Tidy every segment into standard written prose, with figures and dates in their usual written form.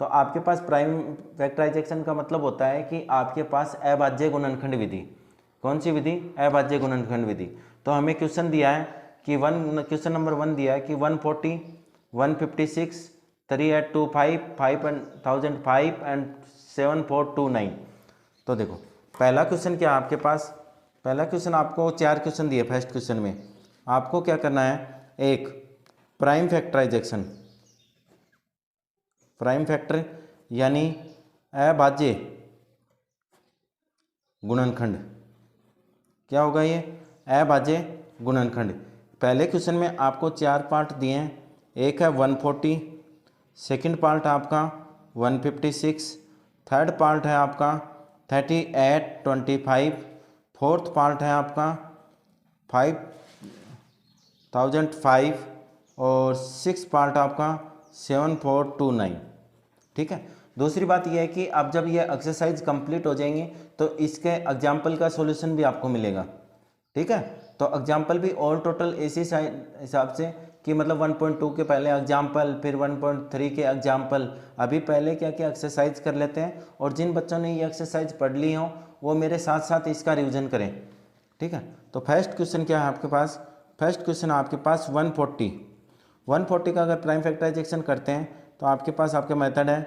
तो आपके पास prime factorisation का मतलब होता है कि आपके पास अभाज्य गुणनखंड विधि। कौन सी विधि? अभाज्य गुणनखंड विधि। तो हमें क्वेश्चन दिया है कि क्वेश्चन नंबर 1 दिया है कि 140, 156, 3825, 5005 एंड 7429। तो देखो पहला क्वेश्चन क्या है आपके पास? पहला क्वेश्चन आपको 4 क्वेश्चन दिए। फर्स्ट क्वेश्चन में आपको क्या करना है? एक प्राइम फैक्टराइजेशन, प्राइम फैक्टर यानी अभाज्य गुणनखंड। क्या होगा ये? अभाज्य गुणनखंड। पहले क्वेश्चन में आपको 4 पार्ट दिए हैं। एक है 140, सेकंड पार्ट आपका 156, थर्ड पार्ट है आपका 3825, फोर्थ पार्ट है आपका 5005 और सिक्स पार्ट आपका 7429। ठीक है। दूसरी बात यह है कि अब जब ये एक्सरसाइज कंप्लीट हो जाएंगे तो इसके एग्जाम्पल का सॉल्यूशन भी आपको मिलेगा। ठीक है। तो एग्जाम्पल भी ऑल टोटल इसी हिसाब से कि मतलब 1.2 के पहले एग्जाम्पल, फिर 1.3 के एग्जाम्पल। अभी पहले क्या क्या एक्सरसाइज कर लेते हैं, और जिन बच्चों ने ये एक्सरसाइज पढ़ ली हो वो मेरे साथ साथ इसका रिवीजन करें। ठीक है। तो फर्स्ट क्वेश्चन क्या है आपके पास? फर्स्ट क्वेश्चन आपके पास 140 का अगर प्राइम फैक्टराइजेशन करते हैं तो आपके पास आपका मेथड है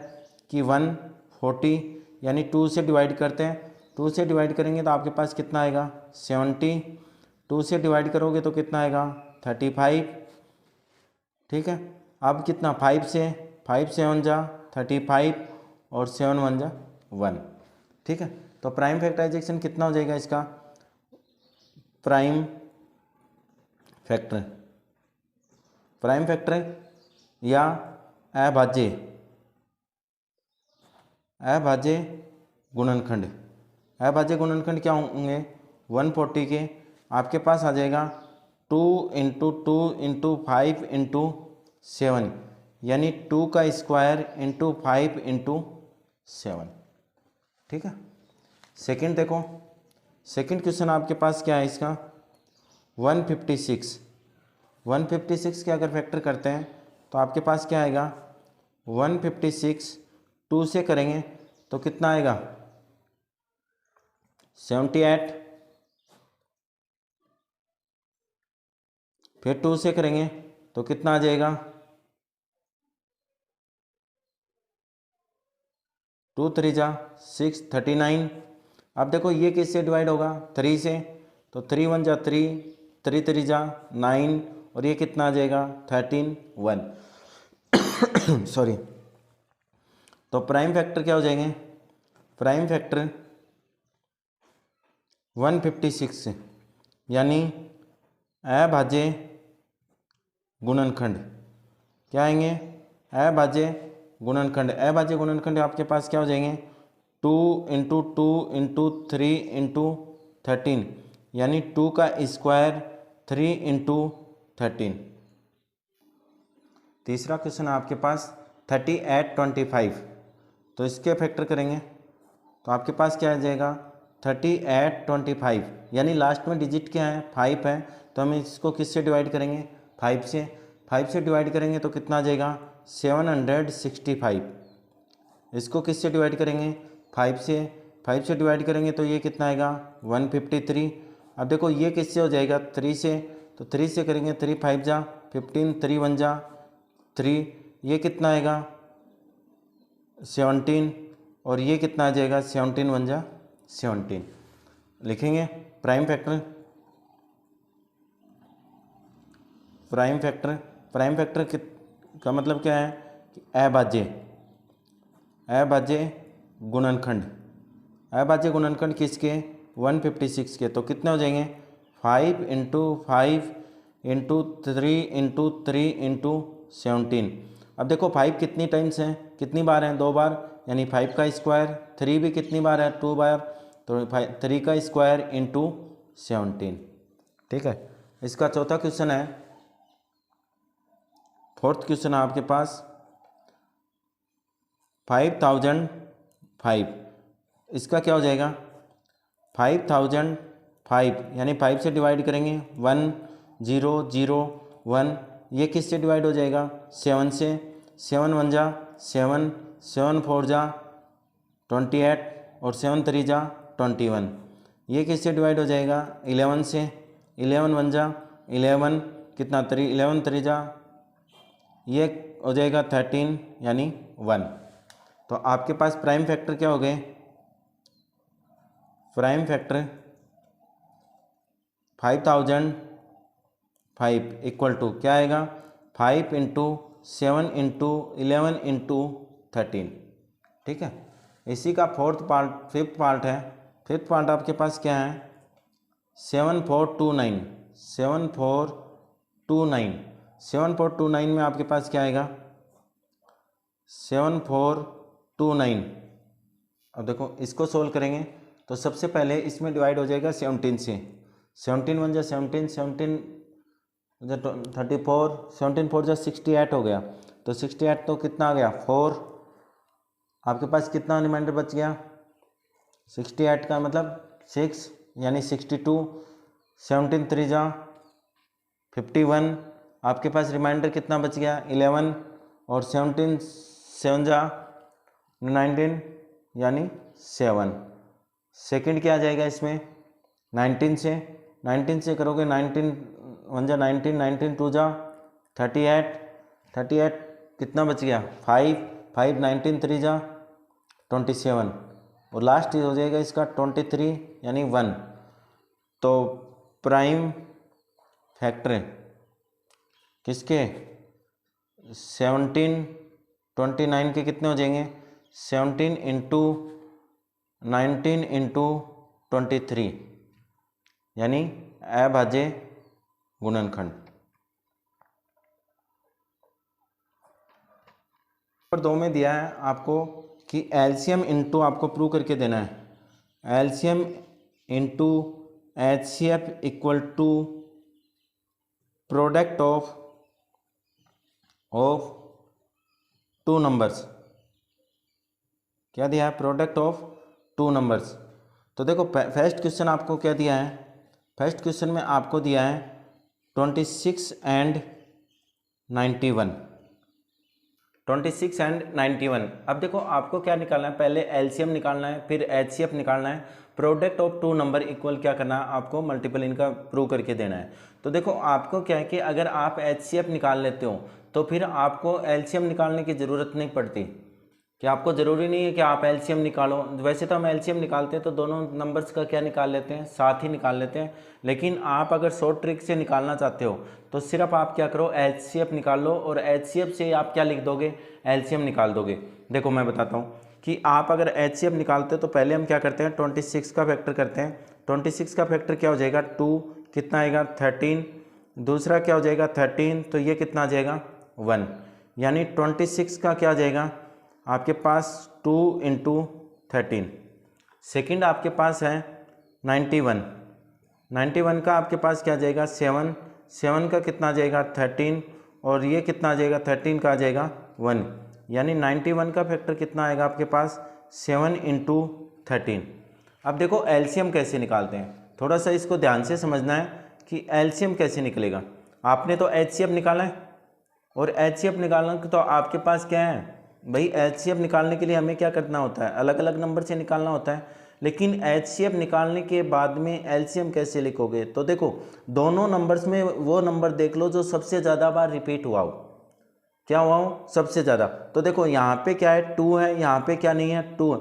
कि 140 यानी 2 से डिवाइड करते हैं। 2 से डिवाइड करेंगे तो आपके पास कितना आएगा? 70। 2 से डिवाइड करोगे तो कितना आएगा? 35। ठीक है। अब कितना? 5 से 7 जा 35 और 7 1 जा 1। ठीक है। तो प्राइम फैक्टराइजेशन कितना हो जाएगा इसका? प्राइम फैक्टर या अभाज्य गुणनखंड। अभाज्य गुणनखंड क्या होंगे? 140 के आपके पास आ जाएगा 2 × 2 × 5 × 7 यानी 2 का स्क्वायर × 5 × 7। ठीक है। सेकंड देखो, सेकंड क्वेश्चन आपके पास क्या है इसका? 156 के अगर फैक्टर करते हैं तो आपके पास क्या आएगा? 156 2 से करेंगे तो कितना आएगा? 78। फिर 2 से करेंगे तो कितना आ जाएगा? 2 3 जा 6 39। अब देखो ये किससे डिवाइड होगा? 3 से। तो 3 1 जा 3, 3 3 जा 9 और ये कितना आ जाएगा? 13 1। सॉरी। तो प्राइम फैक्टर क्या हो जाएंगे? प्राइम फैक्टर 156 यानी अभाज्य गुणनखंड। क्या आएंगे? अभाज्य गुणनखंड। अभाज्य गुणनखंड आपके पास क्या हो जाएंगे? 2 × 2 × 3 × 13 यानी 2 का स्क्वायर 3 × 13। तीसरा क्वेश्चन है आपके पास 3825। तो इसके फैक्टर करेंगे तो आपके पास क्या आ जाएगा? 3825 यानी लास्ट में डिजिट क्या है? 5 है। तो हम इसको किससे डिवाइड करेंगे? 5 से। 5 से डिवाइड करेंगे तो कितना आ जाएगा? 765। इसको किससे डिवाइड करेंगे? 5 से। 5 से डिवाइड करेंगे तो ये कितना आएगा? 153। अब देखो ये किससे हो जाएगा? 3 से। तो 3 से करेंगे 3 5 जा 15, 3 1 जा 3, ये कितना आएगा? 17 और ये कितना आ जाएगा? 17 1 जा 17। लिखेंगे प्राइम फैक्टर। प्राइम फैक्टर का मतलब क्या है? अभाज्य गुणनखंड। अभाज्य गुणनखंड किसके? 156 के। तो कितने हो जाएंगे? 5 × 5 × 3 × 3 × 17। अब देखो 5 कितनी टाइम्स हैं? कितनी बार हैं? 2 बार। यानी 5 का स्क्वायर। 3 भी कितनी बार है? 2 बार। तो 3 का स्क्वायर × 17। ठीक है। इसका चौथा क्वेश्चन है, फोर्थ क्वेश्चन है आपके पास 5005। इसका क्या हो जाएगा? 5005 यानी 5 से डिवाइड करेंगे 1 0 0 1। ये किससे डिवाइड हो जाएगा? 7 से। 7 1 जा 7, 7 4 जा 28 और 7 3 जा 21। ये किससे डिवाइड हो जाएगा? 11 से। 11 1 जा 11, कितना 3, 11 3 जा, ये हो जाएगा 13 यानी 1। तो आपके पास प्राइम फैक्टर क्या हो गए? प्राइम फैक्टर 5005 इक्वल टू क्या आएगा? 5 इंटू 7 इंटू 11 इंटू 13। ठीक है, इसी का फिफ्थ पार्ट है। फिफ्थ पार्ट आपके पास क्या है? 7429। 7429 7429 में आपके पास क्या आएगा? 7429। अब देखो इसको सोल्व करेंगे तो सबसे पहले इसमें डिवाइड हो जाएगा 17 से। 17 1 जा 17, 17 34, 17 4 जा 68 हो गया। तो 68 तो कितना आ गया? 4। आपके पास कितना रिमाइंडर बच गया? 68 का मतलब 6 यानी 62। 17 3 जा 51। आपके पास रिमाइंडर कितना बच गया? 11। और 17 7 जा 19 यानी 7। सेकंड क्या आ जाएगा इसमें? 19 से। 19 से करोगे 19 1 जा 19, 19 2 जा 38। 38 कितना बच गया? 5 5 19 3 जा 27। और लास्ट हो जाएगा इसका 23 यानी 1। तो प्राइम फैक्टर किसके? 17 29 के कितने हो जाएंगे? 17 इंटू 19 इंटू 23 यानी अभाज्य गुणनखंड। नंबर 2 में दिया है आपको कि एलसीएम इंटू आपको प्रूव करके देना है। LCM into HCF equal to product of two numbers. क्या दिया है? Product of two numbers. तो देखो फर्स्ट क्वेश्चन आपको क्या दिया है? फर्स्ट क्वेश्चन में आपको दिया है 26 एंड 91। 26 एंड 91। अब देखो आपको क्या निकालना है? पहले एलसीएम निकालना है, फिर एचसीएफ निकालना है, product of two number equal क्या करना है? आपको मल्टीपल इनका प्रूव करके देना है। तो देखो आपको क्या है कि अगर आप एचसीएफ निकाल लेते हो तो फिर आपको एलसीएम निकालने की ज़रूरत नहीं पड़ती, कि आपको ज़रूरी नहीं है कि आप एलसीएम निकालो। वैसे तो हम एलसीएम निकालते हैं तो दोनों नंबर्स का क्या निकाल लेते हैं? साथ ही निकाल लेते हैं। लेकिन आप अगर शॉर्ट ट्रिक से निकालना चाहते हो तो सिर्फ आप क्या करो? एचसीएफ निकाल लो और एचसीएफ से आप क्या लिख दोगे? एलसीएम निकाल दोगे। देखो मैं बताता हूँ कि आप अगर एचसीएफ निकालते हो तो पहले हम क्या करते हैं? 26 का फैक्टर करते हैं। 26 का फैक्टर क्या हो जाएगा? 2। कितना आएगा? 13। दूसरा क्या हो जाएगा? 13। तो ये कितना आ जाएगा? 1। यानी 26 का क्या आ जाएगा आपके पास? 2 इंटू 13। सेकेंड आपके पास है 91। 91 का आपके पास क्या आ जाएगा? 7। 7 का कितना आ जाएगा? 13। और ये कितना आ जाएगा? 13 का आ जाएगा 1। यानी 91 का फैक्टर कितना आएगा आपके पास? 7 इंटू 13। अब देखो एलसीएम कैसे निकालते हैं, थोड़ा सा इसको ध्यान से समझना है कि एलसीएम कैसे निकलेगा। आपने तो एचसीएफ निकाला है, और एचसीएफ निकालना तो आपके पास क्या है भाई? एचसीएफ निकालने के लिए हमें क्या करना होता है? अलग अलग नंबर से निकालना होता है। लेकिन एचसीएफ निकालने के बाद में एलसीएम कैसे लिखोगे? तो देखो दोनों नंबर्स में वो नंबर देख लो जो सबसे ज़्यादा बार रिपीट हुआ हो। क्या हुआ हो? सबसे ज़्यादा। तो देखो यहाँ पे क्या है? 2 है, यहाँ पे क्या नहीं है? 2।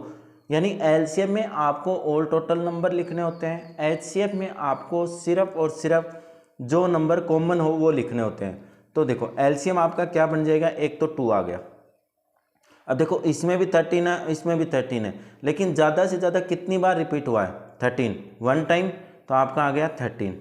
यानी एलसीएम में आपको ऑल टोटल नंबर लिखने होते हैं, एचसीएफ में आपको सिर्फ और सिर्फ जो नंबर कॉमन हो वो लिखने होते हैं। तो देखो एलसीएम आपका क्या बन जाएगा? एक तो 2 आ गया। अब देखो इसमें भी 13 है, इसमें भी 13 है, लेकिन ज़्यादा से ज़्यादा कितनी बार रिपीट हुआ है? 13। 1 टाइम, तो आपका आ गया 13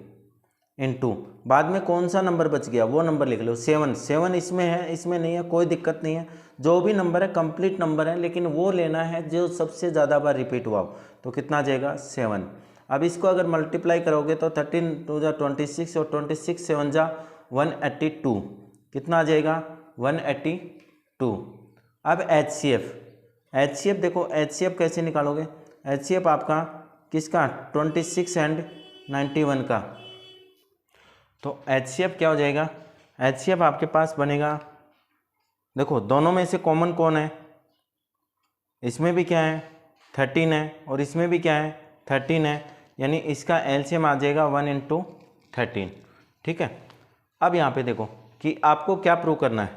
इंटू बाद में कौन सा नंबर बच गया वो नंबर लिख लो। 7। 7 इसमें है, इसमें नहीं है, कोई दिक्कत नहीं है। जो भी नंबर है कंप्लीट नंबर है, लेकिन वो लेना है जो सबसे ज़्यादा बार रिपीट हुआ हो। तो कितना आ जाएगा? 7। अब इसको अगर मल्टीप्लाई करोगे तो 13 2 जा 26 और 26 7 जा 182। कितना आ जाएगा? 182। अब एचसीएफ देखो, एचसीएफ कैसे निकालोगे? एचसीएफ आपका किसका? 26 एंड 91 का। तो एचसीएफ क्या हो जाएगा? एचसीएफ आपके पास बनेगा, देखो दोनों में से कॉमन कौन है? इसमें भी क्या है 13 है और इसमें भी क्या है 13 है, यानी इसका एलसीएम आ जाएगा 1 इंटू 13। ठीक है, अब यहाँ पे देखो कि आपको क्या प्रूव करना है,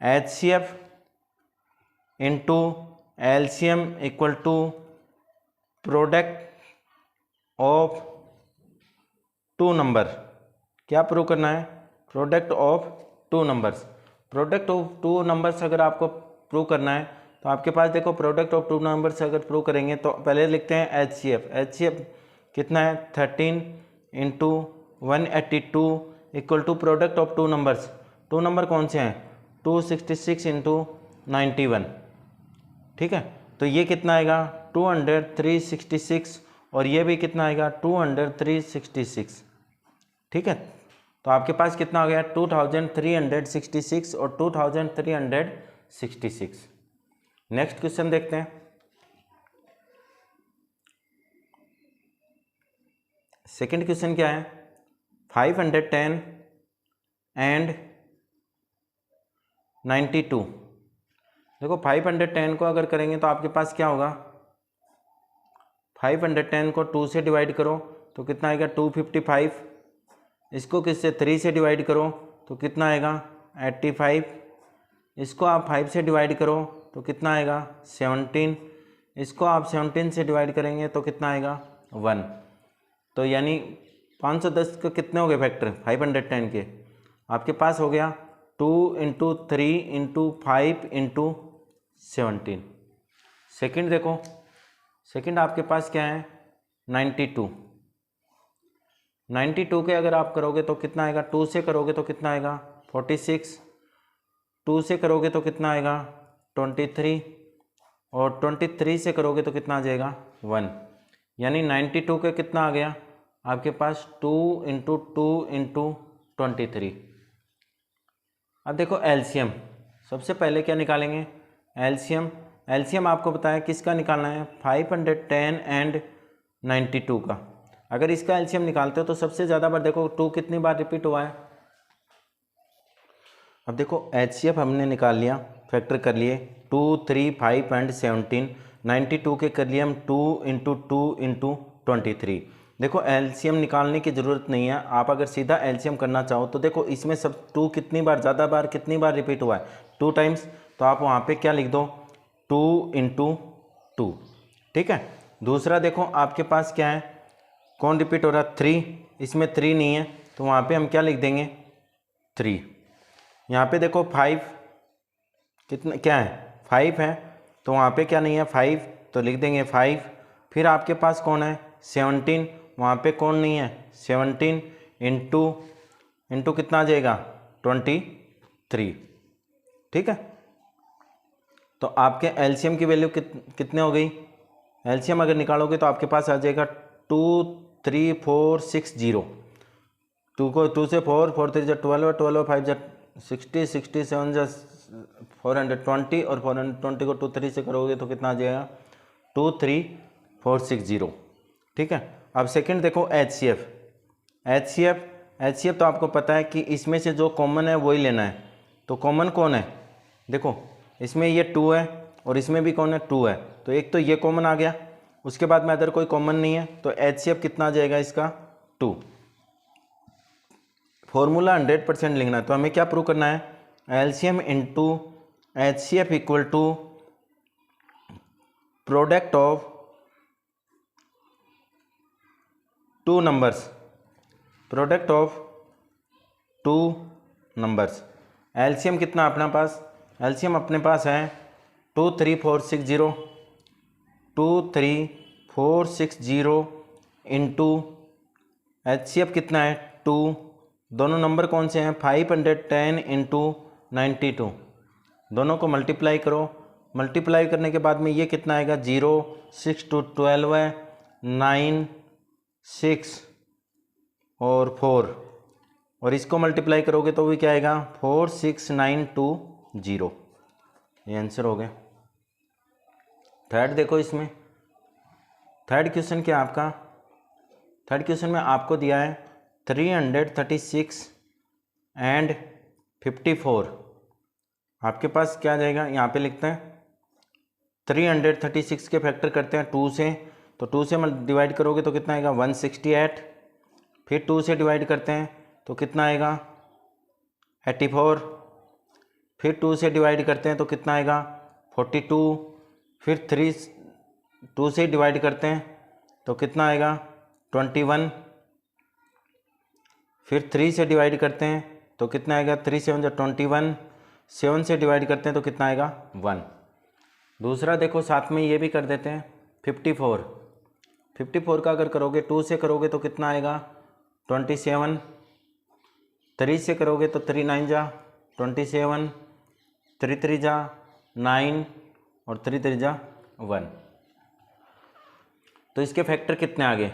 HCF into LCM equal to product of two number. क्या प्रूव करना है, product of two numbers. Product of two numbers अगर आपको प्रूव करना है तो आपके पास देखो प्रोडक्ट ऑफ टू नंबर्स अगर प्रूव करेंगे तो पहले लिखते हैं HCF। HCF कितना है 13 into 182 equal to product of two numbers. Two number कौन से हैं 266 इंटू 91। ठीक है, तो ये कितना आएगा 200 और ये भी कितना आएगा 200 ठीक है, तो आपके पास कितना हो गया 2366 और 2366। नेक्स्ट क्वेश्चन देखते हैं। सेकंड क्वेश्चन क्या है 510 एंड 92। देखो 510 को अगर करेंगे तो आपके पास क्या होगा, 510 को 2 से डिवाइड करो तो कितना आएगा 255। इसको किससे 3 से डिवाइड करो तो कितना आएगा 85। इसको आप 5 से डिवाइड करो तो कितना आएगा 17। इसको आप 17 से डिवाइड करेंगे तो कितना आएगा 1। तो यानी 510 के कितने हो गए फैक्टर 510 के, आपके पास हो गया 2 इंटू 3 इंटू 5 इंटू 17। सेकेंड देखो, सेकेंड आपके पास क्या है 92। 92 के अगर आप करोगे तो कितना आएगा, 2 से करोगे तो कितना आएगा 46, 2 से करोगे तो कितना आएगा 23 और 23 से करोगे तो कितना आ जाएगा 1। यानी 92 के कितना आ गया आपके पास 2 इंटू 2 इंटू 23। अब देखो एलसीएम, सबसे पहले क्या निकालेंगे एलसीएम। एलसीएम आपको बताया किसका निकालना है 510 एंड 92 का। अगर इसका एलसीएम निकालते हो तो सबसे ज़्यादा बार देखो 2 कितनी बार रिपीट हुआ है। अब देखो HCF हमने निकाल लिया, फैक्टर कर लिए 2, 3, 5 एंड 17। 92 के कर लिए हम 2 इंटू 2 इंटू 23। देखो एलसीएम निकालने की ज़रूरत नहीं है, आप अगर सीधा एलसीएम करना चाहो तो देखो इसमें सब 2 कितनी बार ज़्यादा बार कितनी बार रिपीट हुआ है 2 टाइम्स, तो आप वहाँ पे क्या लिख दो 2 इंटू 2। ठीक है, दूसरा देखो आपके पास क्या है कौन रिपीट हो रहा है 3, इसमें 3 नहीं है तो वहाँ पे हम क्या लिख देंगे 3। यहाँ पे देखो 5 कितना क्या है 5 है तो वहाँ पे क्या नहीं है 5 तो लिख देंगे 5। फिर आपके पास कौन है 17, वहाँ पे कौन नहीं है 17 इंटू कितना आ जाएगा 23। ठीक है, तो आपके एलसीएम की वैल्यू कितने हो गई, एलसीएम अगर निकालोगे तो आपके पास आ जाएगा 23460। 2 को 2 से 4, 4 3 जा 12, 12 5 जा 60, 67 जा 420 और 420 को 2 3 से करोगे तो कितना आ जाएगा 23460। ठीक है, अब सेकंड देखो HCF। HCF तो आपको पता है कि इसमें से जो कॉमन है वही लेना है। तो कॉमन कौन है, देखो इसमें ये 2 है और इसमें भी कौन है 2 है, तो एक तो ये कॉमन आ गया, उसके बाद में अदर कोई कॉमन नहीं है तो HCF कितना आ जाएगा इसका 2। फॉर्मूला 100% लिखना है तो हमें क्या प्रूव करना है LCM into HCF equal to product of two numbers. Product of two numbers, LCM कितना अपने पास, एलसीएम अपने पास है 23460 इंटू HCF कितना है 2। दोनों नंबर कौन से हैं 510 इंटू 92, दोनों को मल्टीप्लाई करो। मल्टीप्लाई करने के बाद में ये कितना आएगा 0, 6 2 12 है 9 6 और 4 और इसको मल्टीप्लाई करोगे तो भी क्या आएगा 46920। ये आंसर हो गया। थर्ड देखो, इसमें थर्ड क्वेश्चन क्या आपका, थर्ड क्वेश्चन में आपको दिया है 336 एंड 54। आपके पास क्या आ जाएगा, यहाँ पे लिखते हैं 336 के फैक्टर करते हैं 2 से, तो 2 से डिवाइड करोगे तो कितना आएगा 168, फिर 2 से डिवाइड करते हैं तो कितना आएगा 84, फिर 2 से डिवाइड करते हैं तो कितना आएगा 42, फिर 2 से डिवाइड करते हैं तो कितना आएगा 21, फिर 3 से डिवाइड करते हैं तो कितना आएगा 3 7 21, 7 से डिवाइड करते हैं तो कितना आएगा 1। दूसरा देखो साथ में ये भी कर देते हैं 54 का अगर करोगे 2 से करोगे तो कितना आएगा 27, 3 से करोगे तो 3 9 जा 27, 3 3 जा 9 और 3 3 जा 1। तो इसके फैक्टर कितने आ गए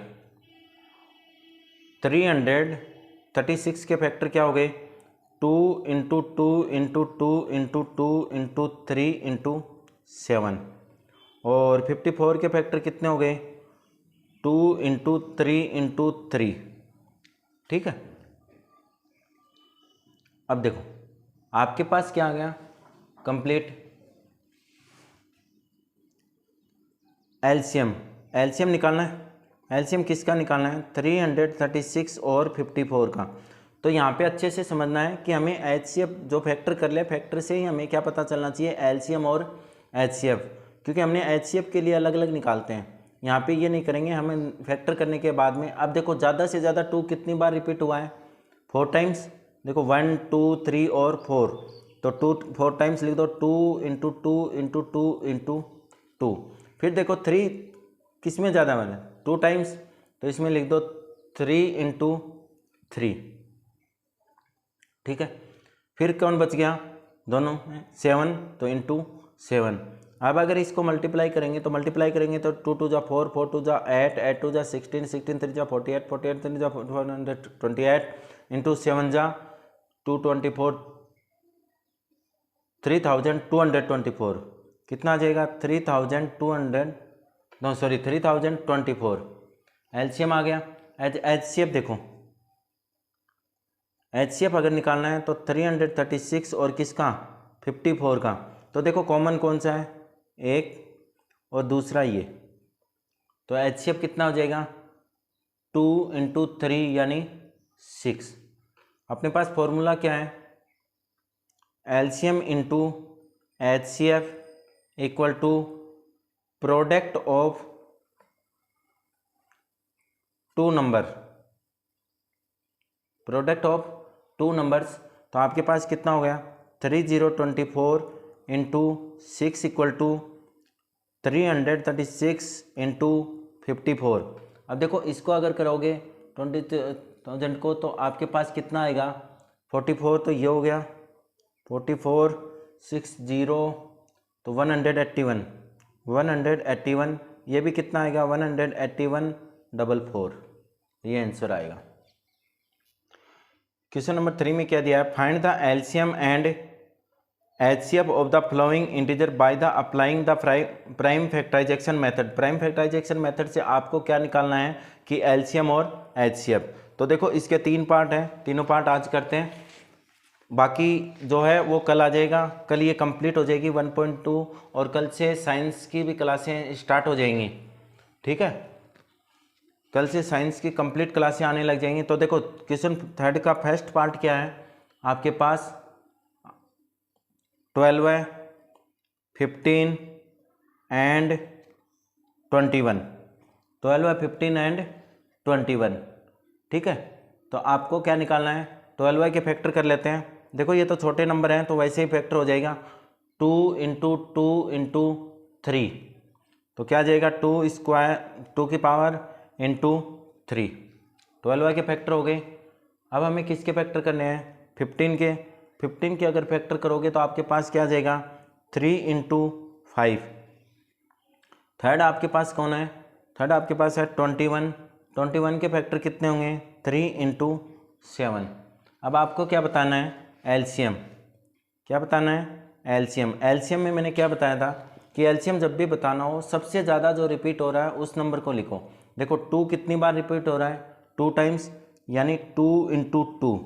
336 के फैक्टर क्या हो गए 2 into 2 into 2 into 2 into 3 into 7, और 54 के फैक्टर कितने हो गए 2 इंटू 3 इंटू 3। ठीक है, अब देखो आपके पास क्या आ गया कंप्लीट एलसीएम निकालना है। एलसीएम किसका निकालना है 336 और 54 का। तो यहाँ पे अच्छे से समझना है कि हमें एचसीएफ जो फैक्टर कर लिया फैक्टर से ही हमें क्या पता चलना चाहिए एलसीएम और एचसीएफ, क्योंकि हमने एचसीएफ के लिए अलग अलग निकालते हैं, यहाँ पे ये नहीं करेंगे हमें फैक्टर करने के बाद में। अब देखो ज़्यादा से ज़्यादा 2 कितनी बार रिपीट हुआ है 4 टाइम्स। देखो 1 2 3 और 4, तो 2 4 टाइम्स लिख दो 2 इंटू 2 इंटू 2 इंटू 2। फिर देखो 3 किस में ज़्यादा मैंने 2 टाइम्स, तो इसमें लिख दो 3 इंटू 3। ठीक है, फिर कौन बच गया दोनों में 7, तो इंटू 7। अब अगर इसको मल्टीप्लाई करेंगे तो 2 2 जा 4, 4 2 जा 8, 8 2 जा 16, 16 3 जा 48, 48 3 जा 428 इंटू 7 जा 224, 3224। कितना आ जाएगा 3024। एलसीएम आ गया। एचसीएफ देखो, एचसीएफ अगर निकालना है तो 336 और किसका 54 का, तो देखो कॉमन कौन सा है एक और दूसरा ये, तो एचसीएफ कितना हो जाएगा 2 इंटू 3 यानी 6। अपने पास फॉर्मूला क्या है LCM into HCF equal to product of 2 number, product of 2 numbers. तो आपके पास कितना हो गया 3024 इंटू 6 इक्वल टू 336 इंटू 54। अब देखो इसको अगर करोगे 20,000 को तो आपके पास कितना आएगा 44, तो ये हो गया 44 60 तो 181, ये भी कितना आएगा 181,444, ये आंसर आएगा। क्वेश्चन नंबर 3 में क्या दिया है find the LCM and HCF of the following integer by the applying the prime factorisation method. Prime factorisation method से आपको क्या निकालना है कि एलसीएम और एचसीएफ। तो देखो इसके 3 पार्ट हैं, तीनों पार्ट आज करते हैं, बाकी जो है वो कल आ जाएगा। कल ये कंप्लीट हो जाएगी 1.2 और कल से साइंस की भी क्लासें स्टार्ट हो जाएंगी। ठीक है, कल से साइंस की कंप्लीट क्लासें आने लग जाएंगी। तो देखो क्वेश्चन 3 का फर्स्ट पार्ट क्या है आपके पास 12 है 15 एंड 21, 12 है 15 एंड 21। ठीक है, तो आपको क्या निकालना है 12 के फैक्टर कर लेते हैं। देखो ये तो छोटे नंबर हैं तो वैसे ही फैक्टर हो जाएगा 2 इंटू 2 इंटू 3, तो क्या आ जाएगा 2 स्क्वायर 2 की पावर इंटू 3, 12 के फैक्टर हो गए। अब हमें किसके फैक्टर करने हैं 15 के अगर फैक्टर करोगे तो आपके पास क्या आ जाएगा 3 इंटू 5। थर्ड आपके पास कौन है थर्ड आपके पास है 21 के फैक्टर कितने होंगे 3 इंटू 7। अब आपको क्या बताना है एलसीएम, क्या बताना है एलसीएम में मैंने क्या बताया था कि एलसीएम जब भी बताना हो सबसे ज़्यादा जो रिपीट हो रहा है उस नंबर को लिखो। देखो 2 कितनी बार रिपीट हो रहा है 2 टाइम्स यानी 2 इंटू 2।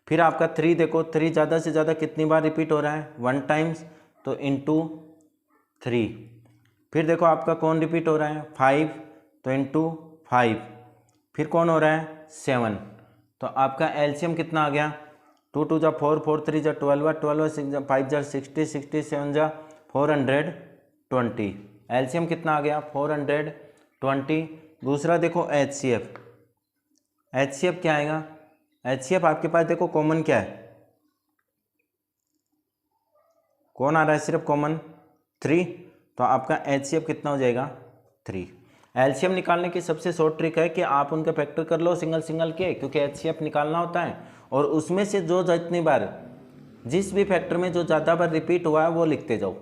फिर आपका 3 देखो 3 ज़्यादा से ज़्यादा कितनी बार रिपीट हो रहा है 1 टाइम्स, तो इंटू 3। फिर देखो आपका कौन रिपीट हो रहा है 5, तो इंटू 5। फिर कौन हो रहा है 7, तो आपका एलसीएम कितना आ गया 2 2 जा 4, 4 3 जा 12, 12 6 जा 5 जा 60, 60 7 जा 420। एलसीएम कितना आ गया 420। दूसरा देखो एचसीएफ, एचसीएफ क्या आएगा, एचसीएफ आपके पास देखो कॉमन क्या है, कौन आ रहा है सिर्फ कॉमन 3, तो आपका एचसीएफ कितना हो जाएगा 3। एलसीएम निकालने की सबसे शॉर्ट ट्रिक है कि आप उनके फैक्टर कर लो सिंगल सिंगल के, क्योंकि एचसीएफ निकालना होता है और उसमें से जो जितनी बार जिस भी फैक्टर में जो ज़्यादा बार रिपीट हुआ है वो लिखते जाओ,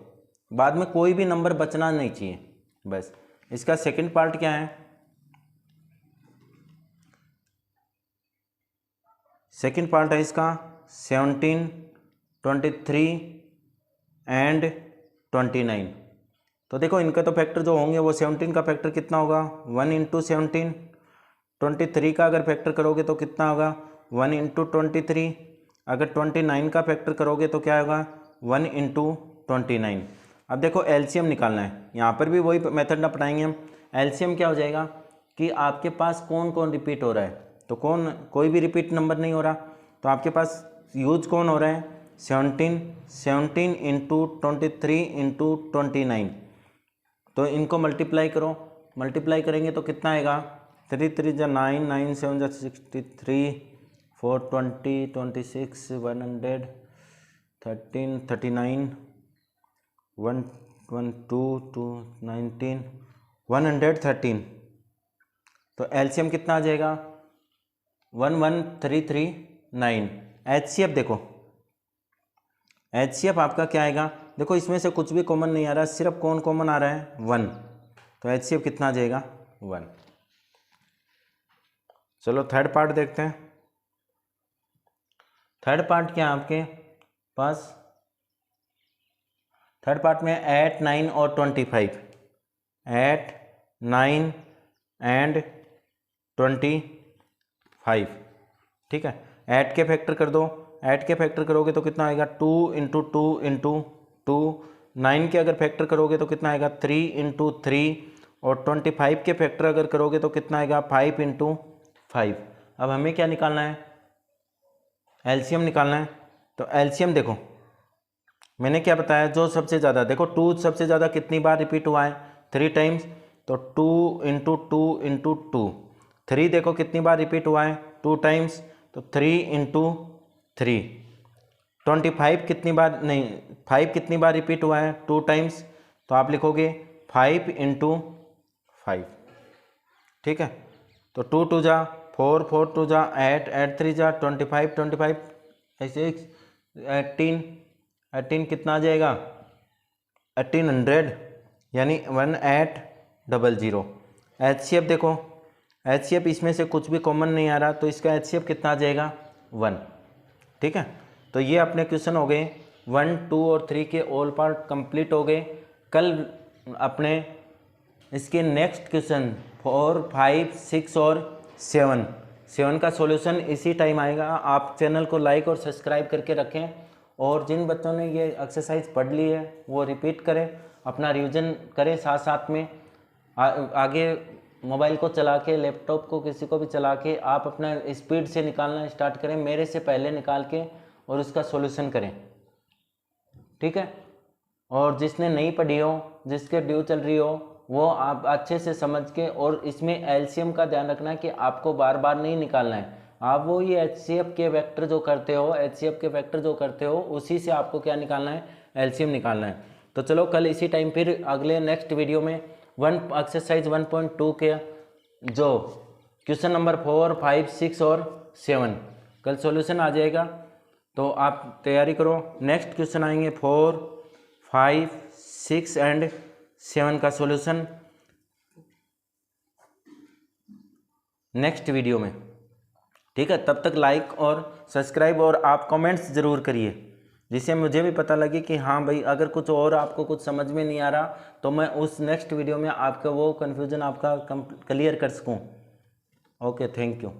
बाद में कोई भी नंबर बचना नहीं चाहिए बस। इसका सेकंड पार्ट क्या है, सेकंड पार्ट है इसका 17, 23 एंड 29। तो देखो इनका तो फैक्टर जो होंगे वो 17 का फैक्टर कितना होगा 1 इंटू 17, 23 का अगर फैक्टर करोगे तो कितना होगा 1 इंटू 23, अगर 29 का फैक्टर करोगे तो क्या होगा 1 इंटू 29। अब देखो एलसीएम निकालना है, यहाँ पर भी वही मेथड अपनाएंगे हम। एलसीएम क्या हो जाएगा कि आपके पास कौन कौन रिपीट हो रहा है, तो कोई भी रिपीट नंबर नहीं हो रहा, तो आपके पास यूज कौन हो रहा है 17 इंटू 23 इंटू 29। तो इनको मल्टीप्लाई करो, मल्टीप्लाई करेंगे तो कितना आएगा 3 3 जा 9, 9 7 जा 63, 4 20, 26, 100, 13, 39, 1 1 2 2 19, 113। तो एलसीएम कितना आ जाएगा 11339। एचसीएफ देखो, एचसीएफ आपका क्या आएगा, देखो इसमें से कुछ भी कॉमन नहीं आ रहा, सिर्फ कौन कॉमन आ रहा है 1, तो एचसीएफ कितना आ जाएगा 1। चलो थर्ड पार्ट देखते हैं। थर्ड पार्ट क्या है आपके पास, थर्ड पार्ट में 8, 9 और 25, 8, 9 एंड 25, ठीक है। 8 के फैक्टर कर दो, 8 के फैक्टर करोगे तो कितना आएगा 2 इंटू 2 इंटू 2। 9 के अगर फैक्टर करोगे तो कितना आएगा 3 इंटू 3, और 25 के फैक्टर अगर करोगे तो कितना आएगा 5 इंटू 5। अब हमें क्या निकालना है, एलसीएम निकालना है। तो एलसीएम देखो मैंने क्या बताया, जो सबसे ज़्यादा देखो 2 सबसे ज़्यादा कितनी बार रिपीट हुआ है 3 टाइम्स, तो 2 इंटू 2 इंटू 2। 3 देखो कितनी बार रिपीट हुआ है 2 टाइम्स, तो 3 इंटू 3। 25 कितनी बार, नहीं 5 कितनी बार रिपीट हुआ है 2 टाइम्स, तो आप लिखोगे 5 इंटू 5, ठीक है। तो 2 2 जा 4, 4 2 जा 8, 8 3 जा 25, 25 ऐसे 18, 18 कितना आ जाएगा 1800, यानी 1800। एचसीएफ देखो, एचसीएफ इसमें से कुछ भी कॉमन नहीं आ रहा, तो इसका एचसीएफ कितना आ जाएगा 1, ठीक है। तो ये अपने क्वेश्चन हो गए 1, 2 और 3 के ऑल पार्ट कंप्लीट हो गए। कल अपने इसके नेक्स्ट क्वेश्चन 4, 5, 6 और 7 का सॉल्यूशन इसी टाइम आएगा। आप चैनल को लाइक और सब्सक्राइब करके रखें, और जिन बच्चों ने ये एक्सरसाइज पढ़ ली है वो रिपीट करें, अपना रिवीजन करें साथ साथ में। आगे मोबाइल को चला के, लैपटॉप को किसी को भी चला के आप अपना स्पीड से निकालना स्टार्ट करें, मेरे से पहले निकाल के और उसका सॉल्यूशन करें, ठीक है। और जिसने नहीं पढ़ी हो, जिसके ड्यू चल रही हो, वो आप अच्छे से समझ के, और इसमें एलसीएम का ध्यान रखना है कि आपको बार बार नहीं निकालना है। आप वो ये एचसीएफ के वेक्टर जो करते हो, एचसीएफ के वेक्टर जो करते हो, उसी से आपको क्या निकालना है एलसीएम निकालना है। तो चलो कल इसी टाइम फिर अगले नेक्स्ट वीडियो में एक्सरसाइज 1.2 के जो क्वेश्चन नंबर 4, 5, 6 और 7 कल सॉल्यूशन आ जाएगा, तो आप तैयारी करो। नेक्स्ट क्वेश्चन आएंगे 4, 5, 6 एंड 7 का सॉल्यूशन नेक्स्ट वीडियो में, ठीक है। तब तक लाइक और सब्सक्राइब और आप कमेंट्स ज़रूर करिए, जिससे मुझे भी पता लगे कि हाँ भाई अगर कुछ और आपको कुछ समझ में नहीं आ रहा तो मैं उस नेक्स्ट वीडियो में आपका वो कन्फ्यूज़न आपका क्लियर कर सकूँ। Okay, thank you.